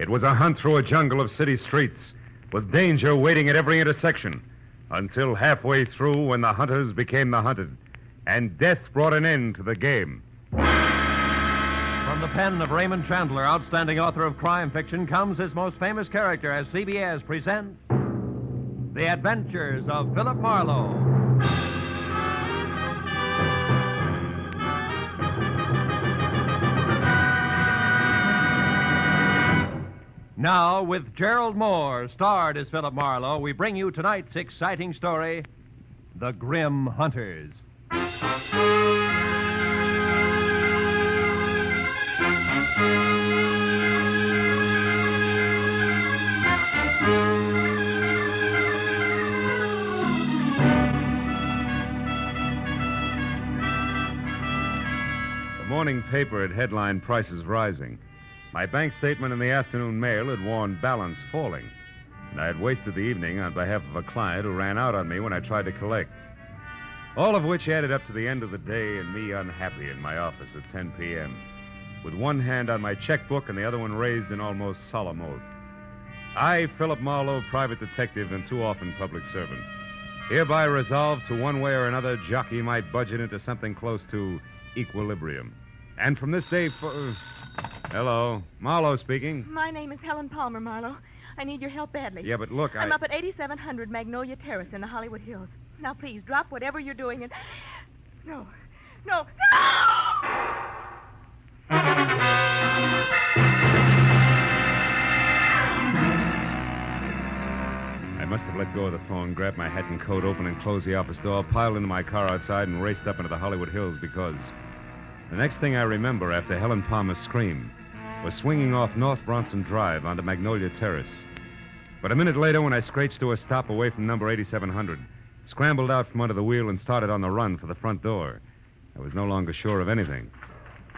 It was a hunt through a jungle of city streets, with danger waiting at every intersection, until halfway through when the hunters became the hunted, and death brought an end to the game. From the pen of Raymond Chandler, outstanding author of crime fiction, comes his most famous character as CBS presents The Adventures of Philip Marlowe. Now, with Gerald Moore, starred as Philip Marlowe, we bring you tonight's exciting story, The Grim Hunters. The morning paper had headlined prices rising. My bank statement in the afternoon mail had warned balance falling, and I had wasted the evening on behalf of a client who ran out on me when I tried to collect. All of which added up to the end of the day and me unhappy in my office at 10 p.m., with one hand on my checkbook and the other one raised in almost solemn oath. I, Philip Marlowe, private detective and too often public servant, hereby resolve to one way or another jockey my budget into something close to equilibrium. And from this day Hello. Marlowe speaking. My name is Helen Palmer, Marlowe. I need your help badly. Yeah, but look, I'm up at 8700 Magnolia Terrace in the Hollywood Hills. Now, please, drop whatever you're doing and... No! I must have let go of the phone, grabbed my hat and coat, opened and closed the office door, piled into my car outside, and raced up into the Hollywood Hills because the next thing I remember after Helen Palmer's scream was swinging off North Bronson Drive onto Magnolia Terrace. But a minute later, when I screeched to a stop away from number 8700, scrambled out from under the wheel and started on the run for the front door, I was no longer sure of anything.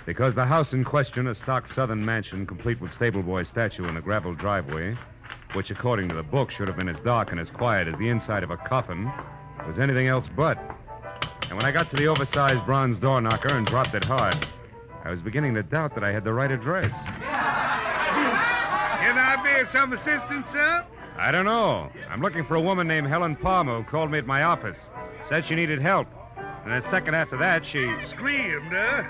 Because the house in question, a stock southern mansion complete with stable boy statue and a gravel driveway, which according to the book should have been as dark and as quiet as the inside of a coffin, was anything else but. And when I got to the oversized bronze door knocker and dropped it hard, I was beginning to doubt that I had the right address. Can I be of some assistance, sir? I don't know. I'm looking for a woman named Helen Palmer who called me at my office. Said she needed help. And a second after that, she... Screamed, huh?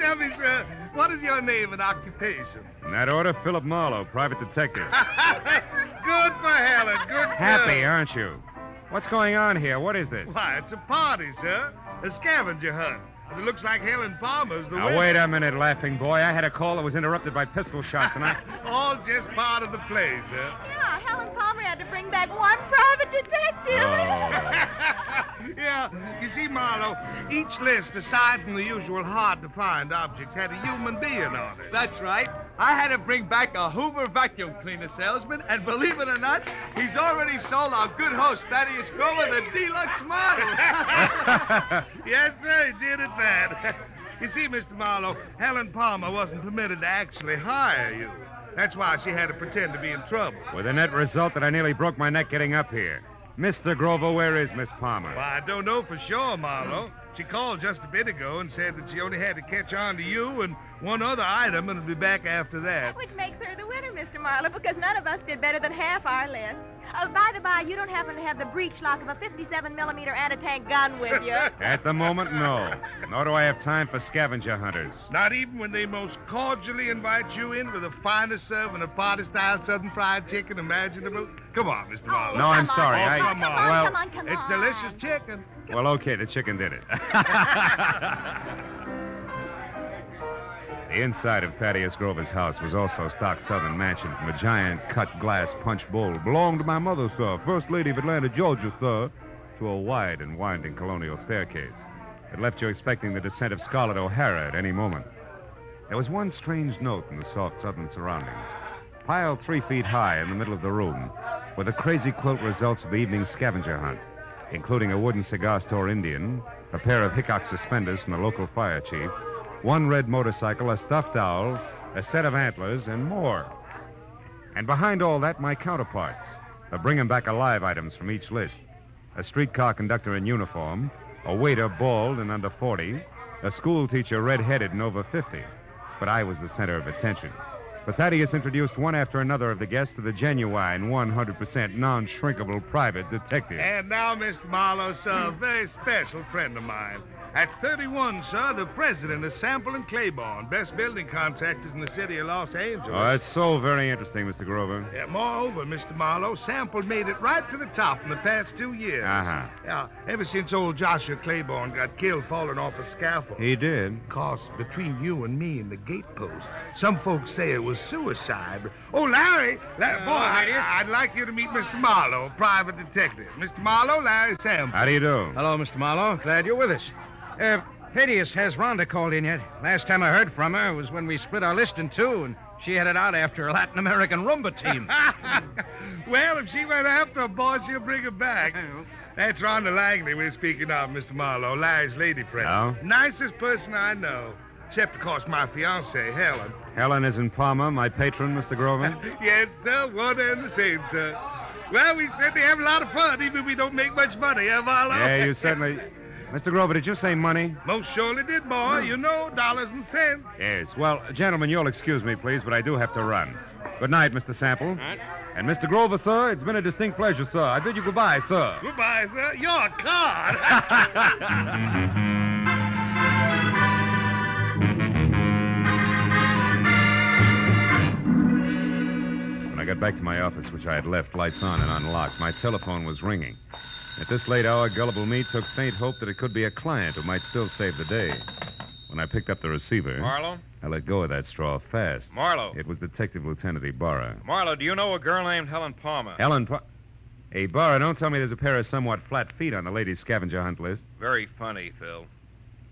Tell me, sir, what is your name and occupation? In that order, Philip Marlowe, private detective. Good for Helen, good for Happy, aren't you? What's going on here? What is this? Why, it's a party, sir. A scavenger hunt. It looks like Helen Palmer's the winner. Now, wait a minute, laughing boy. I had a call that was interrupted by pistol shots, and I... All just part of the play, sir. Yeah, Helen Palmer had to bring back one private detective. Yeah, you see, Marlowe, each list, aside from the usual hard-to-find objects, had a human being on it. That's right. I had to bring back a Hoover vacuum cleaner salesman, and believe it or not, he's already sold our good host, Thaddeus Grover, the deluxe model. Yes, sir, he did it bad. You see, Mr. Marlowe, Helen Palmer wasn't permitted to actually hire you. That's why she had to pretend to be in trouble. With the net result that I nearly broke my neck getting up here. Mr. Grover, where is Miss Palmer? Well, I don't know for sure, Marlowe. She called just a bit ago and said that she only had to catch on to you and one other item and would be back after that. Which makes her the winner, Mr. Marlowe, because none of us did better than half our list. By the by, you don't happen to have the breech lock of a 57-millimeter anti-tank gun with you. At the moment, no. Nor do I have time for scavenger hunters. Not even when they most cordially invite you in for the finest serving of party-style Southern fried chicken imaginable? Come on, Mr. Marlowe. No, I'm sorry. Come on. Come on. It's delicious chicken. Well, okay, the chicken did it. The inside of Thaddeus Grover's house was also stock southern mansion from a giant cut glass punch bowl. Belonged to my mother, sir, First Lady of Atlanta, Georgia, sir, to a wide and winding colonial staircase. It left you expecting the descent of Scarlett O'Hara at any moment. There was one strange note in the soft southern surroundings. Piled 3 feet high in the middle of the room were the crazy quilt results of the evening scavenger hunt, including a wooden cigar store Indian, a pair of Hickok suspenders from the local fire chief, one red motorcycle, a stuffed owl, a set of antlers, and more. And behind all that, my counterparts, the bringing back alive items from each list. A streetcar conductor in uniform, a waiter bald and under 40, a school teacher red-headed and over 50. But I was the center of attention. But Thaddeus introduced one after another of the guests to the genuine, 100% non-shrinkable private detective. And now, Mr. Marlowe, sir, a very special friend of mine. At 31, sir, the president of Sample and Claiborne, best building contractors in the city of Los Angeles. Oh, that's so very interesting, Mr. Grover. Yeah, moreover, Mr. Marlowe, Sample made it right to the top in the past 2 years. Uh-huh. Yeah, ever since old Joshua Claiborne got killed falling off a scaffold. He did. Of course, between you and me and the gatepost, some folks say it was suicide. But... Oh, Larry, I'd like you to meet Mr. Marlowe, private detective. Mr. Marlowe, Larry Sample. How do you do? Hello, Mr. Marlowe. Glad you're with us. Thaddeus, has Rhonda called in yet? Last time I heard from her was when we split our list in two, and she headed out after a Latin American rumba team. Well, if she went after a boy, she'll bring her back. That's Rhonda Langley we're speaking of, Mr. Marlowe, Larry's lady friend. Oh? Nicest person I know. Except, of course, my fiancée, Helen. Helen is in Palma, my patron, Mr. Grover. Yes, sir, one and the same, sir. Well, we certainly have a lot of fun, even if we don't make much money, eh, Marlowe? Yeah, you certainly... Mr. Grover, did you say money? Most surely did, boy. You know, dollars and cents. Yes. Well, gentlemen, you'll excuse me, please, but I do have to run. Good night, Mr. Sample. Right. And Mr. Grover, sir, it's been a distinct pleasure, sir. I bid you goodbye, sir. Goodbye, sir. You're a card. When I got back to my office, which I had left lights on and unlocked, my telephone was ringing. At this late hour, gullible me took faint hope that it could be a client who might still save the day. When I picked up the receiver... Marlowe? I let go of that straw fast. Marlowe. It was Detective Lieutenant Ibarra. Marlowe, do you know a girl named Helen Palmer? Hey, Ibarra, don't tell me there's a pair of somewhat flat feet on the ladies' scavenger hunt list. Very funny, Phil.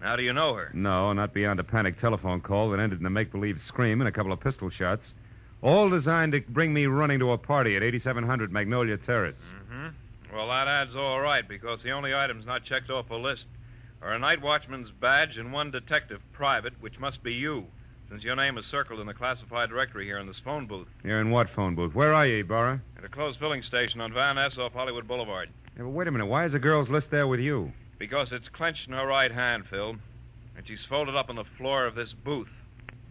How do you know her? No, not beyond a panic telephone call that ended in a make-believe scream and a couple of pistol shots. All designed to bring me running to a party at 8700 Magnolia Terrace. Mm-hmm. Well, that adds all right, because the only items not checked off a list are a night watchman's badge and one detective private, which must be you, since your name is circled in the classified directory here in this phone booth. You're in what phone booth? Where are you, Ibarra? At a closed filling station on Van Ness off Hollywood Boulevard. Yeah, but wait a minute. Why is the girl's list there with you? Because it's clenched in her right hand, Phil, and she's folded up on the floor of this booth,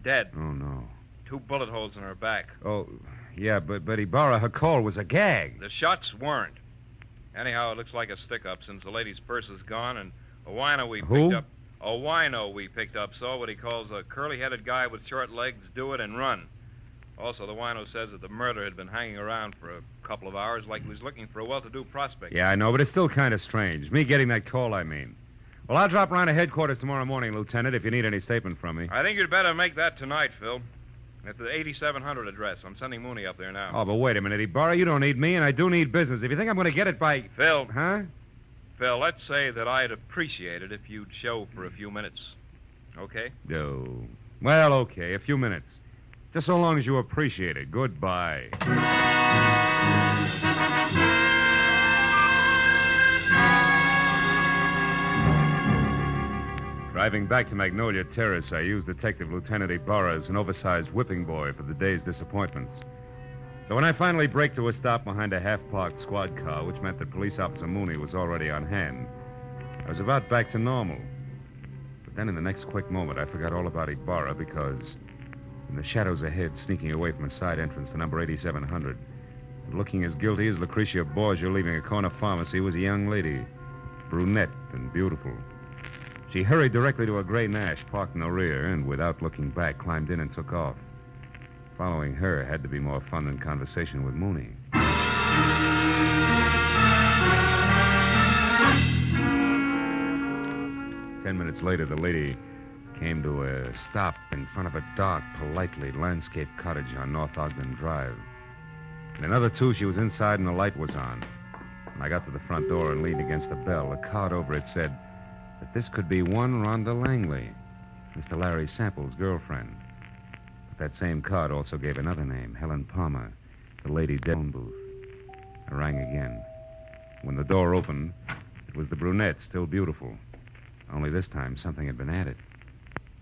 dead. Oh, no. 2 bullet holes in her back. Oh, yeah, but Ibarra, her call was a gag. The shots weren't. Anyhow, it looks like a stick-up since the lady's purse is gone, and a wino we picked up saw what he calls a curly-headed guy with short legs do it and run. Also, the wino says that the murderer had been hanging around for a couple of hours like he was looking for a well-to-do prospect. Yeah, I know, but it's still kind of strange. Me getting that call, I mean. Well, I'll drop around to headquarters tomorrow morning, Lieutenant, if you need any statement from me. I think you'd better make that tonight, Phil. At the 8700 address. I'm sending Mooney up there now. Oh, but wait a minute, Ibarra. You don't need me, and I do need business. If you think I'm going to get it by... Phil. Huh? Phil, let's say that I'd appreciate it if you'd show for a few minutes. Okay? No. Well, okay, a few minutes. Just so long as you appreciate it. Goodbye. Driving back to Magnolia Terrace, I used Detective Lieutenant Ibarra as an oversized whipping boy for the day's disappointments. So when I finally braked to a stop behind a half-parked squad car, which meant that Police Officer Mooney was already on hand, I was about back to normal. But then in the next quick moment, I forgot all about Ibarra because in the shadows ahead, sneaking away from a side entrance to number 8700, and looking as guilty as Lucretia Borgia leaving a corner pharmacy, was a young lady, brunette and beautiful. She hurried directly to a gray Nash parked in the rear and, without looking back, climbed in and took off. Following her had to be more fun than conversation with Mooney. 10 minutes later, the lady came to a stop in front of a dark, politely landscaped cottage on North Ogden Drive. In another 2, she was inside and the light was on. When I got to the front door and leaned against the bell, a card over it said that this could be one Rhonda Langley, Mr. Larry Sample's girlfriend. But that same card also gave another name, Helen Palmer, the lady dead in the phone booth. I rang again. When the door opened, it was the brunette, still beautiful. Only this time, something had been added.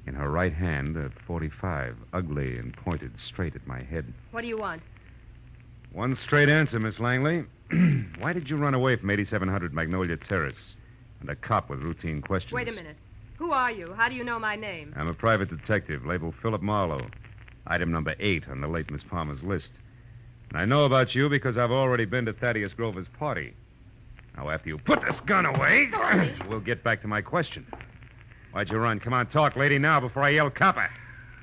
In her right hand, a .45, ugly and pointed straight at my head. What do you want? One straight answer, Miss Langley. Why did you run away from 8700 Magnolia Terrace? And a cop with routine questions. Wait a minute. Who are you? How do you know my name? I'm a private detective, labeled Philip Marlowe. Item number 8 on the late Miss Palmer's list. And I know about you because I've already been to Thaddeus Grover's party. Now, after you put this gun away, we'll get back to my question. Why'd you run? Come on, talk, lady, now before I yell copper.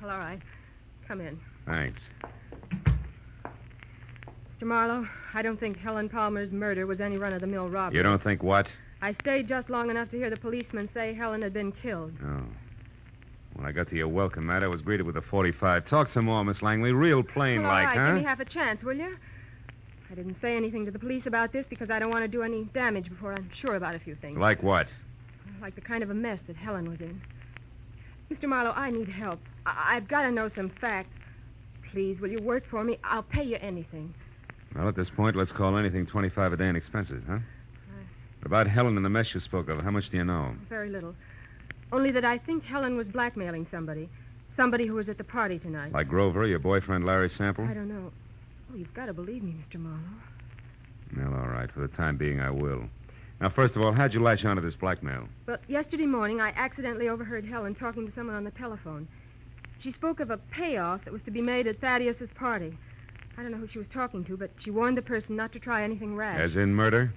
Well, all right. Come in. Thanks. Mr. Marlowe, I don't think Helen Palmer's murder was any run-of-the-mill robbery. You don't think what? I stayed just long enough to hear the policeman say Helen had been killed. Oh. When I got to your welcome mat, I was greeted with a .45. Talk some more, Miss Langley. Real plain Well, like, all right, huh? give me half a chance, will you? I didn't say anything to the police about this because I don't want to do any damage before I'm sure about a few things. Like what? Like the kind of a mess that Helen was in. Mr. Marlowe, I need help. I've got to know some facts. Please, will you work for me? I'll pay you anything. Well, at this point, let's call anything 25 a day in expenses, huh? About Helen and the mess you spoke of, how much do you know? Very little. Only that I think Helen was blackmailing somebody. Somebody who was at the party tonight. Like Grover, your boyfriend Larry Sample? I don't know. Oh, you've got to believe me, Mr. Marlowe. Well, all right. For the time being, I will. Now, first of all, how'd you latch onto this blackmail? Well, yesterday morning, I accidentally overheard Helen talking to someone on the telephone. She spoke of a payoff that was to be made at Thaddeus's party. I don't know who she was talking to, but she warned the person not to try anything rash. As in murder?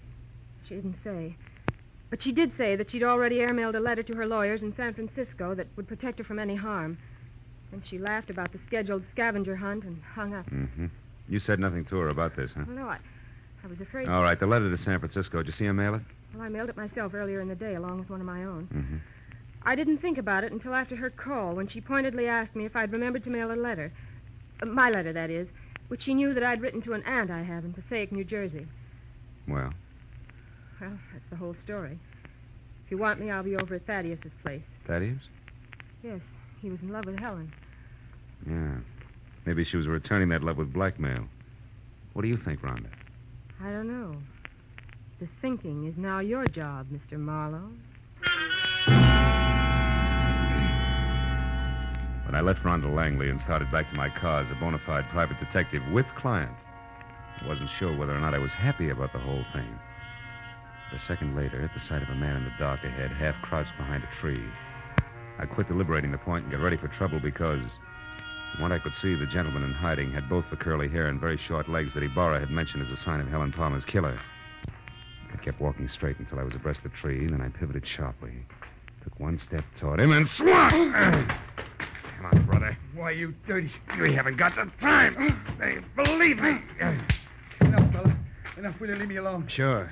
She didn't say. But she did say that she'd already airmailed a letter to her lawyers in San Francisco that would protect her from any harm. And she laughed about the scheduled scavenger hunt and hung up. Mm-hmm. You said nothing to her about this, huh? Well, no, I was afraid... All right, the letter to San Francisco. Did you see her mail it? Well, I mailed it myself earlier in the day, along with one of my own. Mm-hmm. I didn't think about it until after her call, when she pointedly asked me if I'd remembered to mail a letter. My letter, that is, which she knew that I'd written to an aunt I have in Passaic, New Jersey. Well? Well, that's the whole story. If you want me, I'll be over at Thaddeus's place. Thaddeus? Yes, he was in love with Helen. Yeah. Maybe she was returning that love with blackmail. What do you think, Rhonda? I don't know. The thinking is now your job, Mr. Marlowe. When I left Rhonda Langley and started back to my car as a bona fide private detective with client, I wasn't sure whether or not I was happy about the whole thing. A second later, at the sight of a man in the dark ahead, half crouched behind a tree, I quit deliberating the point and got ready for trouble because, from what I could see, the gentleman in hiding had both the curly hair and very short legs that Ibarra had mentioned as a sign of Helen Palmer's killer. I kept walking straight until I was abreast the tree, then I pivoted sharply, took one step toward him, and swung! Come on, brother. Why, you dirty... We haven't got the time. They believe me. Enough, fella. Enough. Will you leave me alone? Sure.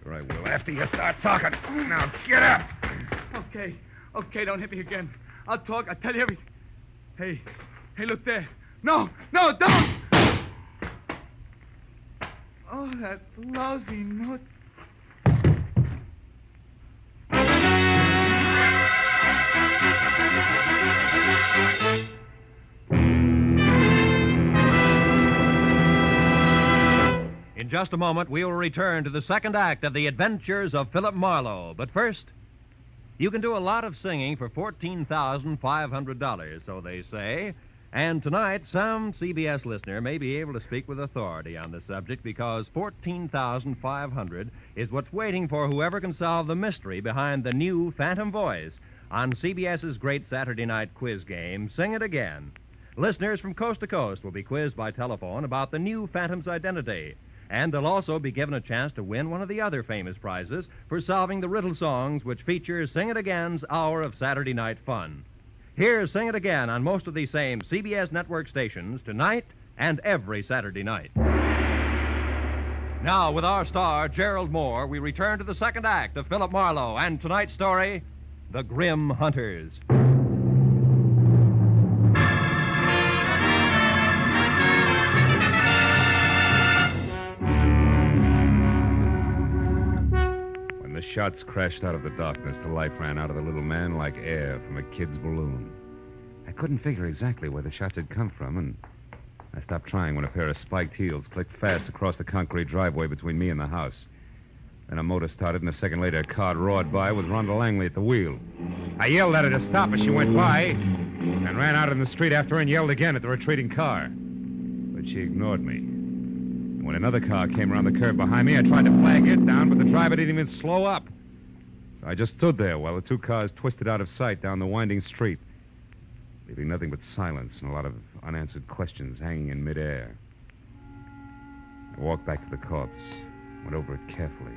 Sure I will, after you start talking. Now, get up. Okay. Okay, don't hit me again. I'll talk. I'll tell you everything. Hey, look there. No, don't! Oh, that lousy note. In just a moment, we will return to the second act of The Adventures of Philip Marlowe. But first, you can do a lot of singing for $14,500, so they say. And tonight, some CBS listener may be able to speak with authority on the subject because $14,500 is what's waiting for whoever can solve the mystery behind the new Phantom Voice on CBS's great Saturday night quiz game, Sing It Again. Listeners from coast to coast will be quizzed by telephone about the new Phantom's identity. And they'll also be given a chance to win one of the other famous prizes for solving the riddle songs which feature Sing It Again's hour of Saturday night fun. Here's Sing It Again on most of these same CBS network stations tonight and every Saturday night. Now, with our star, Gerald Moore, we return to the second act of Philip Marlowe and tonight's story, The Grim Hunters. The shots crashed out of the darkness. The life ran out of the little man like air from a kid's balloon. I couldn't figure exactly where the shots had come from, and I stopped trying when a pair of spiked heels clicked fast across the concrete driveway between me and the house. Then a motor started, and a second later a car roared by with Rhonda Langley at the wheel. I yelled at her to stop as she went by, and ran out in the street after her and yelled again at the retreating car. But she ignored me. When another car came around the curve behind me, I tried to flag it down, but the driver didn't even slow up. So I just stood there while the two cars twisted out of sight down the winding street. leaving nothing but silence and a lot of unanswered questions hanging in midair. I walked back to the corpse, went over it carefully.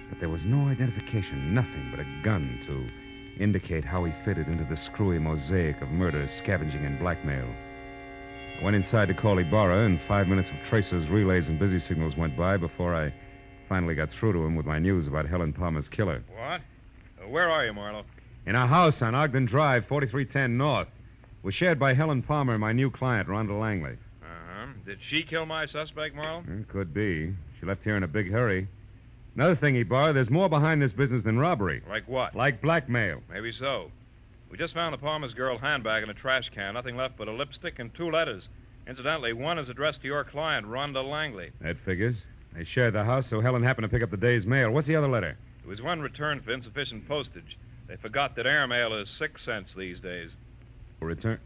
But there was no identification, nothing but a gun to indicate how he fitted into the screwy mosaic of murder, scavenging, and blackmail. I went inside to call Ibarra, and 5 minutes of tracers, relays, and busy signals went by before I finally got through to him with my news about Helen Palmer's killer. What? Where are you, Marlowe? In a house on Ogden Drive, 4310 North. It was shared by Helen Palmer and my new client, Rhonda Langley. Uh-huh. Did she kill my suspect, Marlowe? Could be. She left here in a big hurry. Another thing, Ibarra, there's more behind this business than robbery. Like what? Like blackmail. Maybe so. We just found the Palmer's girl handbag in a trash can. Nothing left but a lipstick and 2 letters. Incidentally, one is addressed to your client, Rhonda Langley. That figures. They shared the house, so Helen happened to pick up the day's mail. What's the other letter? It was one returned for insufficient postage. They forgot that airmail is 6 cents these days. Return.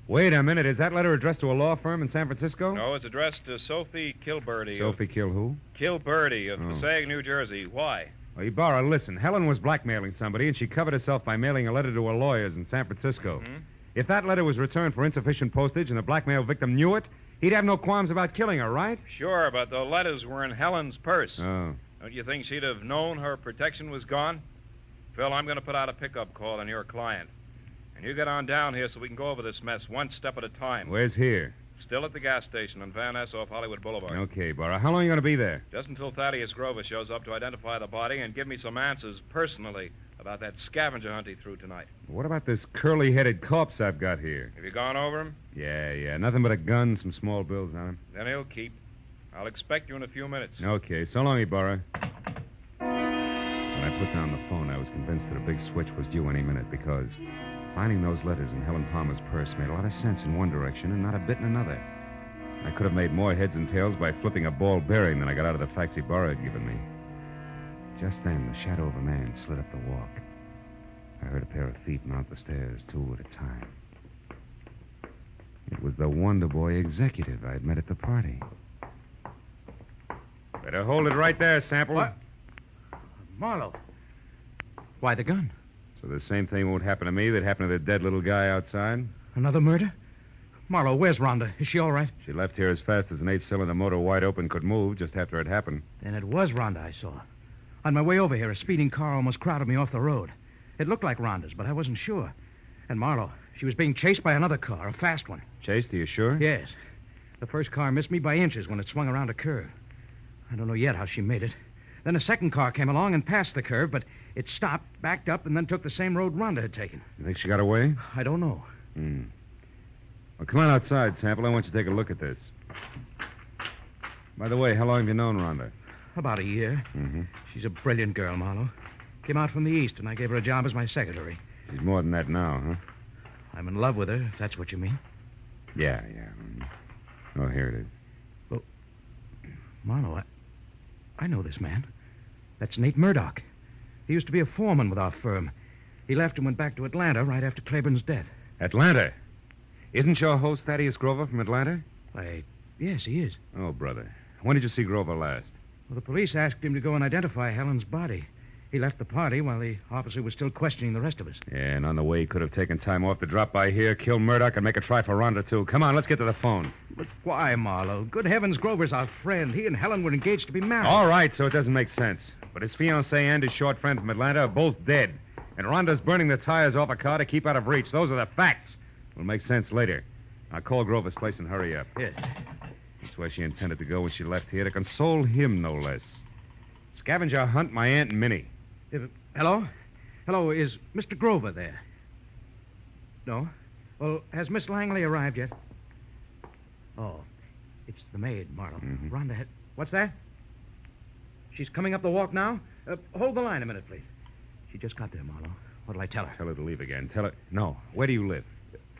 Wait a minute. Is that letter addressed to a law firm in San Francisco? No, it's addressed to Sophie Kilberty. Sophie Kill who? Kilberty of Passaic, New Jersey. Why? Well, Ibarra, listen. Helen was blackmailing somebody, and she covered herself by mailing a letter to her lawyers in San Francisco. Mm-hmm. If that letter was returned for insufficient postage and the blackmail victim knew it, he'd have no qualms about killing her, right? Sure, but the letters were in Helen's purse. Oh. Don't you think she'd have known her protection was gone? Phil, I'm going to put out a pickup call on your client. And you get on down here so we can go over this mess one step at a time. Where's here? Still at the gas station on Van Ness off Hollywood Boulevard. Okay, Ibarra. How long are you going to be there? Just until Thaddeus Grover shows up to identify the body and give me some answers personally about that scavenger hunt he threw tonight. What about this curly-headed corpse I've got here? Have you gone over him? Yeah. Nothing but a gun, some small bills on him. Then he'll keep. I'll expect you in a few minutes. Okay. So long, Ibarra. When I put down the phone, I was convinced that a big switch was due any minute because finding those letters in Helen Palmer's purse made a lot of sense in one direction and not a bit in another. I could have made more heads and tails by flipping a ball bearing than I got out of the facts Ibarra had given me. Just then, the shadow of a man slid up the walk. I heard a pair of feet mount the stairs, 2 at a time. It was the Wonder Boy executive I'd met at the party. Better hold it right there, Sample. What? Marlowe. Why the gun? So the same thing won't happen to me that happened to the dead little guy outside? Another murder? Marlowe, where's Rhonda? Is she all right? She left here as fast as an 8-cylinder motor wide open could move just after it happened. Then it was Rhonda I saw. On my way over here, a speeding car almost crowded me off the road. It looked like Rhonda's, but I wasn't sure. And Marlowe, she was being chased by another car, a fast one. Chased, are you sure? Yes. The first car missed me by inches when it swung around a curve. I don't know yet how she made it. Then a second car came along and passed the curve, but it stopped, backed up, and then took the same road Rhonda had taken. You think she got away? I don't know. Well, come on outside, Sample. I want you to take a look at this. By the way, how long have you known Rhonda? About a year. Mm-hmm. She's a brilliant girl, Marlowe. Came out from the East, and I gave her a job as my secretary. She's more than that now, huh? I'm in love with her, if that's what you mean. Yeah. Oh, here it is. Well, Marlowe, I know this man. That's Nate Murdoch. He used to be a foreman with our firm. He left and went back to Atlanta right after Claiborne's death. Atlanta? Isn't your host Thaddeus Grover from Atlanta? Yes, he is. Oh, brother. When did you see Grover last? Well, the police asked him to go and identify Helen's body. He left the party while the officer was still questioning the rest of us. Yeah, and on the way, he could have taken time off to drop by here, kill Murdoch, and make a try for Rhonda, too. Come on, let's get to the phone. But why, Marlowe? Good heavens, Grover's our friend. He and Helen were engaged to be married. All right, so it doesn't make sense. But his fiancée and his short friend from Atlanta are both dead. And Rhonda's burning the tires off a car to keep out of reach. Those are the facts. Will make sense later. I'll call Grover's place and hurry up. Yes. That's where she intended to go when she left here, to console him, no less. Scavenger hunt my Aunt Minnie. Hello? Hello, is Mr. Grover there? No? Well, has Miss Langley arrived yet? Oh, it's the maid, Marlowe. Mm-hmm. Rhonda had... What's that? She's coming up the walk now? Hold the line a minute, please. She just got there, Marlowe. What'll I tell her? Tell her to leave again. Tell her... No. Where do you live?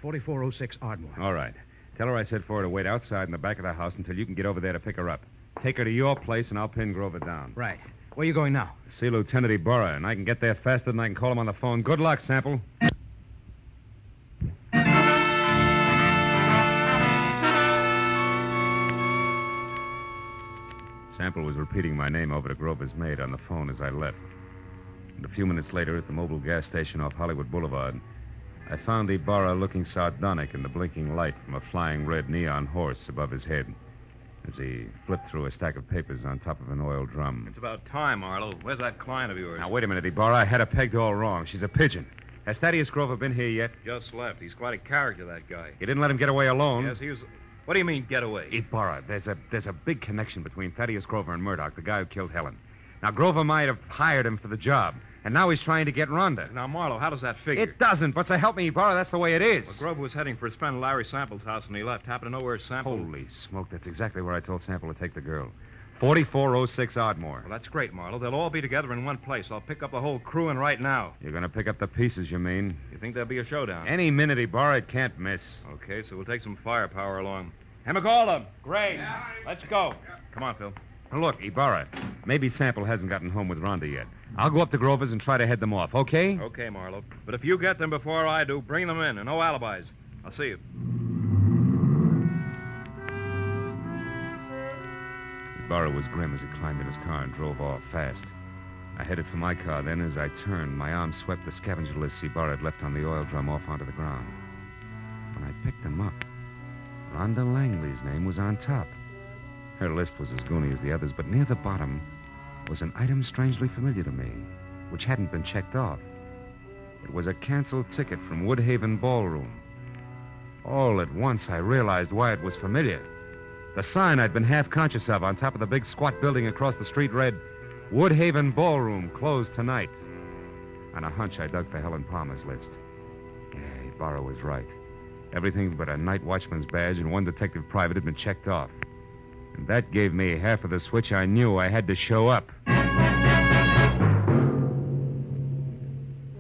4406 Ardmore. All right. Tell her I said for her to wait outside in the back of the house until you can get over there to pick her up. Take her to your place, and I'll pin Grover down. Right. Where are you going now? See Lieutenant Ibarra, and I can get there faster than I can call him on the phone. Good luck, Sample. Sample was repeating my name over to Grover's maid on the phone as I left. And a few minutes later, at the mobile gas station off Hollywood Boulevard, I found Ibarra looking sardonic in the blinking light from a flying red neon horse above his head as he flipped through a stack of papers on top of an oil drum. It's about time, Marlowe. Where's that client of yours? Now, wait a minute, Ibarra. I had her pegged all wrong. She's a pigeon. Has Thaddeus Grover been here yet? Just left. He's quite a character, that guy. You didn't let him get away alone? Yes, he was... What do you mean, get away? Ibarra, there's a big connection between Thaddeus Grover and Murdoch, the guy who killed Helen. Now, Grover might have hired him for the job, and now he's trying to get Rhonda. Now, Marlowe, how does that figure? It doesn't, but so help me, Ibarra, that's the way it is. Well, Grover was heading for his friend Larry Sample's house when he left. Happened to know where Sample... Holy smoke, that's exactly where I told Sample to take the girl. 4406 Ardmore. Well, that's great, Marlowe. They'll all be together in one place. I'll pick up the whole crew and right now. You're going to pick up the pieces, you mean? You think there'll be a showdown? Any minute, Ibarra, it can't miss. Okay, so we'll take some firepower along. Hemigala, Gray, let's go. Come on, Phil. Now, look, Ibarra, maybe Sample hasn't gotten home with Rhonda yet. I'll go up to Grover's and try to head them off, okay? Okay, Marlowe. But if you get them before I do, bring them in, and no alibis. I'll see you. Ibarra was grim as he climbed in his car and drove off fast. I headed for my car. Then, as I turned, my arm swept the scavenger lists Ibarra had left on the oil drum off onto the ground. When I picked them up, Rhonda Langley's name was on top. Her list was as goony as the others, but near the bottom was an item strangely familiar to me, which hadn't been checked off. It was a canceled ticket from Woodhaven Ballroom. All at once, I realized why it was familiar. The sign I'd been half conscious of on top of the big squat building across the street read, Woodhaven Ballroom, closed tonight. On a hunch, I dug for Helen Palmer's list. Yeah, Ibarra was right. Everything but a night watchman's badge and one detective private had been checked off. And that gave me half of the switch I knew I had to show up. I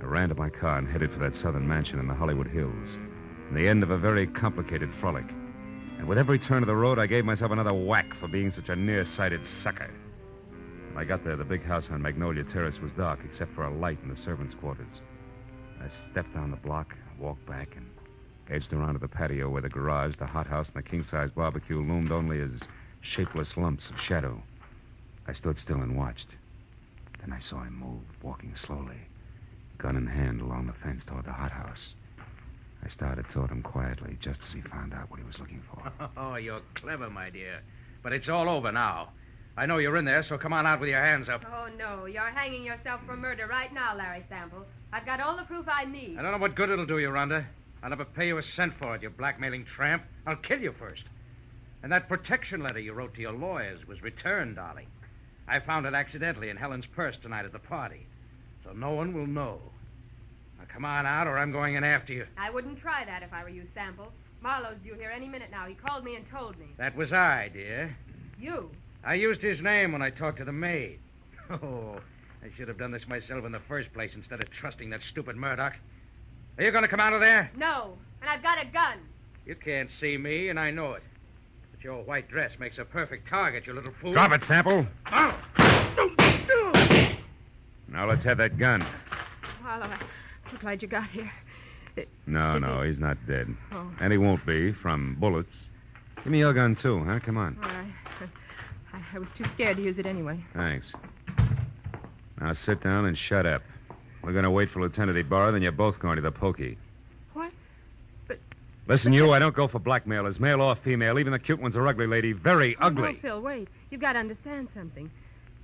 ran to my car and headed for that southern mansion in the Hollywood Hills, the end of a very complicated frolic. And with every turn of the road, I gave myself another whack for being such a nearsighted sucker. When I got there, the big house on Magnolia Terrace was dark, except for a light in the servants' quarters. I stepped down the block, walked back, and edged around to the patio where the garage, the hothouse, and the king-size barbecue loomed only as shapeless lumps of shadow. I stood still and watched. Then I saw him move, walking slowly, gun in hand along the fence toward the hothouse. I started toward him quietly, just as he found out what he was looking for. Oh, you're clever, my dear. But it's all over now. I know you're in there, so come on out with your hands up. Oh, no. You're hanging yourself for murder right now, Larry Sample. I've got all the proof I need. I don't know what good it'll do you, Rhonda. I'll never pay you a cent for it, you blackmailing tramp. I'll kill you first. And that protection letter you wrote to your lawyers was returned, darling. I found it accidentally in Helen's purse tonight at the party. So no one will know. Now, come on out, or I'm going in after you. I wouldn't try that if I were you, Sample. Marlowe's due here any minute now. He called me and told me. That was I, dear. You? I used his name when I talked to the maid. Oh, I should have done this myself in the first place instead of trusting that stupid Murdoch. Are you going to come out of there? No, and I've got a gun. You can't see me, and I know it. But your white dress makes a perfect target, you little fool. Drop it, Sample. Oh. Now let's have that gun. Marlowe, I'm so glad you got here. No, he's not dead. Oh. And he won't be from bullets. Give me your gun, too, huh? Come on. All right. I was too scared to use it anyway. Thanks. Now sit down and shut up. We're going to wait for Lieutenant Ibarra, then you're both going to the pokey. What? But... Listen, you, I don't go for blackmailers, male or female. Even the cute ones are ugly, lady. Very ugly. No, Phil, wait. You've got to understand something.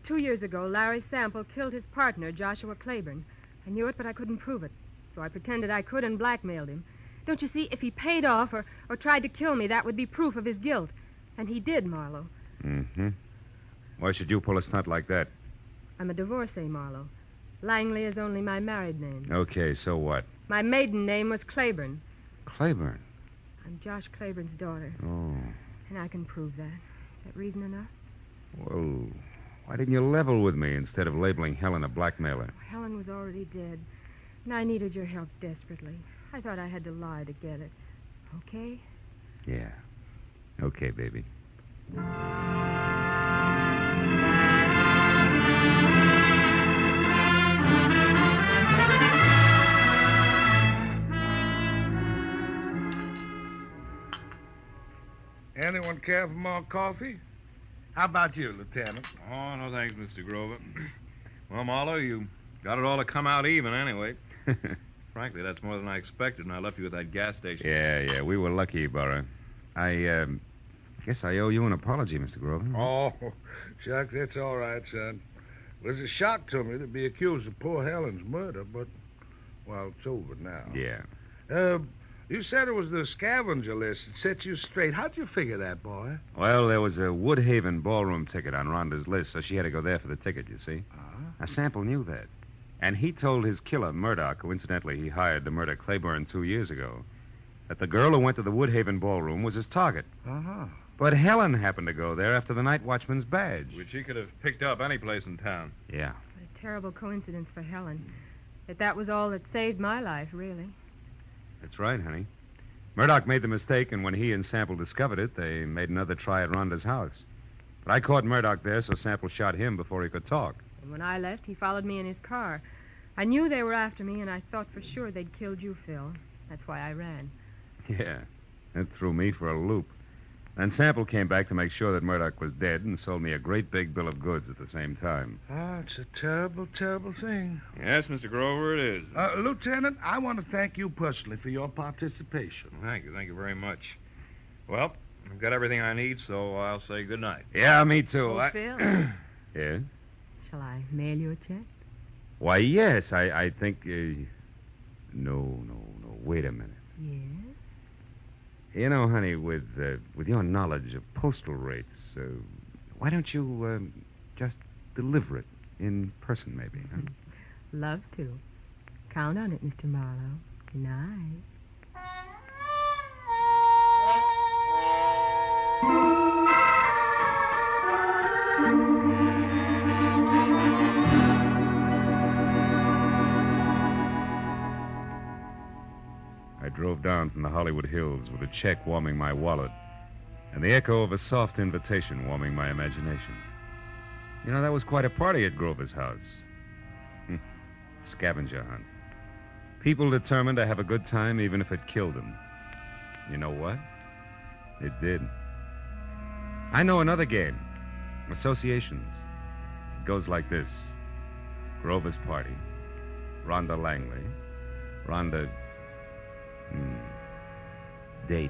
2 years ago, Larry Sample killed his partner, Joshua Claiborne. I knew it, but I couldn't prove it. So I pretended I could and blackmailed him. Don't you see, if he paid off or tried to kill me, that would be proof of his guilt. And he did, Marlowe. Mm-hmm. Why should you pull a stunt like that? I'm a divorcee, Marlowe. Langley is only my married name. Okay, so what? My maiden name was Claiborne. Claiborne? I'm Josh Claiborne's daughter. Oh. And I can prove that. Is that reason enough? Well, why didn't you level with me instead of labeling Helen a blackmailer? Helen was already dead, and I needed your help desperately. I thought I had to lie to get it. Okay? Yeah. Okay, baby. Anyone care for more coffee? How about you, Lieutenant? Oh, no thanks, Mr. Grover. Well, Marlowe, you got it all to come out even anyway. Frankly, that's more than I expected, and I left you at that gas station. Yeah, we were lucky, Burra. I guess I owe you an apology, Mr. Grover. Oh, Chuck, that's all right, son. It was a shock to me to be accused of poor Helen's murder, but, well, it's over now. Yeah. You said it was the scavenger list that set you straight. How'd you figure that, boy? Well, there was a Woodhaven ballroom ticket on Rhonda's list, so she had to go there for the ticket, you see. Now, Sample knew that. And he told his killer, Murdoch, who incidentally he hired to murder Claiborne 2 years ago, that the girl who went to the Woodhaven ballroom was his target. Uh-huh. But Helen happened to go there after the night watchman's badge. Which he could have picked up any place in town. Yeah. What a terrible coincidence for Helen. That was all that saved my life, really. That's right, honey. Murdoch made the mistake, and when he and Sample discovered it, they made another try at Rhonda's house. But I caught Murdoch there, so Sample shot him before he could talk. And when I left, he followed me in his car. I knew they were after me, and I thought for sure they'd killed you, Phil. That's why I ran. Yeah, that threw me for a loop. Then Sample came back to make sure that Murdoch was dead and sold me a great big bill of goods at the same time. Oh, it's a terrible, terrible thing. Yes, Mr. Grover, it is. Lieutenant, I want to thank you personally for your participation. Thank you very much. Well, I've got everything I need, so I'll say good night. Yeah, me too. Oh, Phil, Yeah? shall I mail you a check? Why, yes, I think... No, wait a minute. Yes? You know, honey, with your knowledge of postal rates, why don't you just deliver it in person, maybe, huh? Love to. Count on it, Mr. Marlowe. Good night. I drove down from the Hollywood Hills with a check warming my wallet and the echo of a soft invitation warming my imagination. You know, that was quite a party at Grover's house. Scavenger hunt. People determined to have a good time even if it killed them. You know what? It did. I know another game. Associations. It goes like this. Grover's party. Rhonda Langley. Rhonda... Date.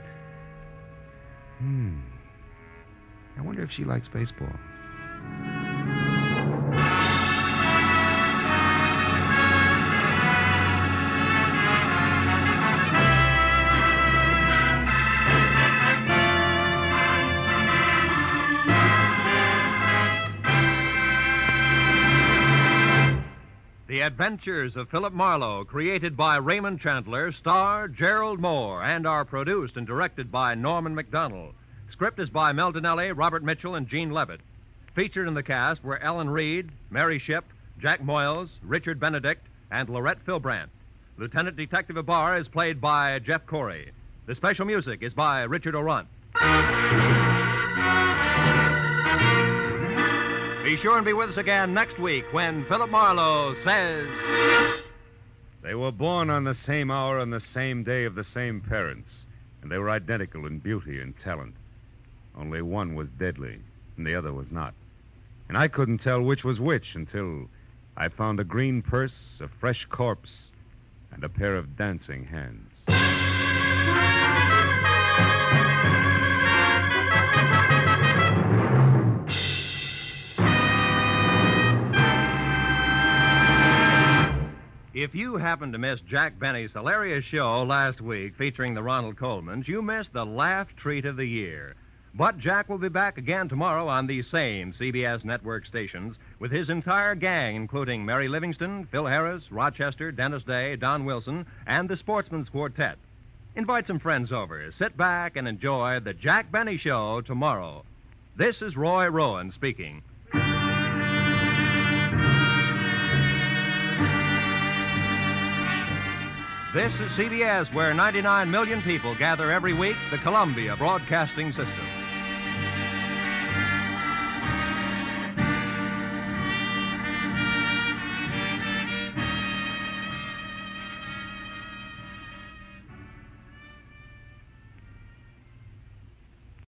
I wonder if she likes baseball. The Adventures of Philip Marlowe, created by Raymond Chandler, star Gerald Moore, and are produced and directed by Norman McDonald. Script is by Mel Donnelly, Robert Mitchell, and Gene Levitt. Featured in the cast were Ellen Reed, Mary Shipp, Jack Moyles, Richard Benedict, and Lorette Philbrandt. Lieutenant Detective Ibarra is played by Jeff Corey. The special music is by Richard O'Runt. Be sure and be with us again next week when Philip Marlowe says... They were born on the same hour on the same day of the same parents, and they were identical in beauty and talent. Only one was deadly, and the other was not. And I couldn't tell which was which until I found a green purse, a fresh corpse, and a pair of dancing hands. If you happened to miss Jack Benny's hilarious show last week featuring the Ronald Colemans, you missed the laugh treat of the year. But Jack will be back again tomorrow on these same CBS network stations with his entire gang, including Mary Livingston, Phil Harris, Rochester, Dennis Day, Don Wilson, and the Sportsman's Quartet. Invite some friends over. Sit back and enjoy the Jack Benny Show tomorrow. This is Roy Rowan speaking. This is CBS, where 99 million people gather every week, the Columbia Broadcasting System.